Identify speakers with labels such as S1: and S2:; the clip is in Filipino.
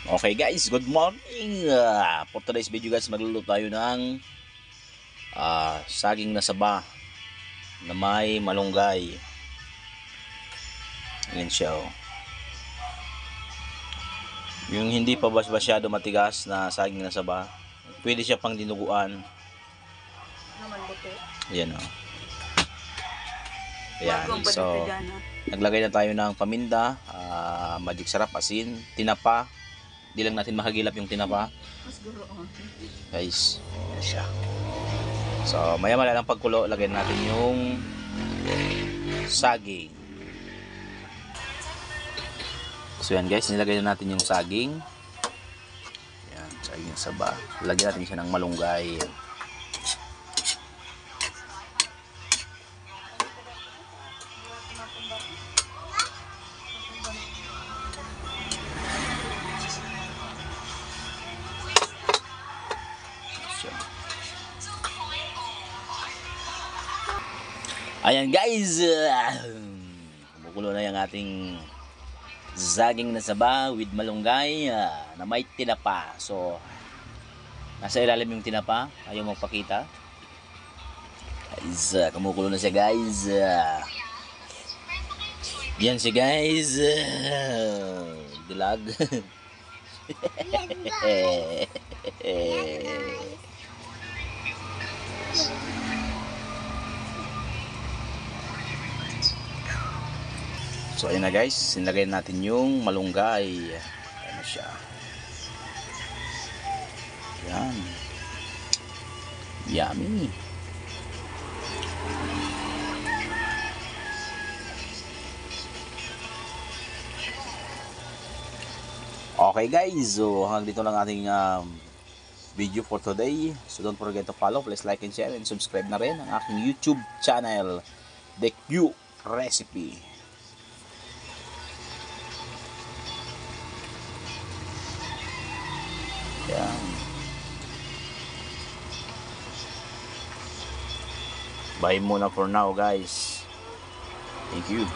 S1: Okay guys, good morning. For today's video guys, magluluto tayo ng saging na saba na may malunggay. Ayan siya oh. Yung hindi pa masyado matigas na saging na saba, pwede siya pang dinuguan. Ayan oh. Ayan, so naglagay na tayo ng paminta, magic sarap, asin, tinapa. Di lang natin mahagilap yung tinapa. Guys, ayan siya. So, maya-maya lang pagkulo, lagyan natin yung saging. So, yan guys, nilagay na natin yung saging. Yan, saging saba. Lagyan natin siya ng malunggay. Ayan guys, kumukulo na yung ating saging na saba with malunggay na may tinapa. So, nasa ilalim yung tinapa, ayaw magpakita. Guys, kumukulo na siya guys. Yan siya guys. Dilag. So ayun na guys, sinlagay natin yung malunggay. Ano siya? Yan. Yummy. Okay guys, so hanggang dito lang ating video for today. So don't forget to follow, please like and share and subscribe na rin ang aking YouTube channel, The Q Recipe. Yan. Bye muna for now guys. Thank you.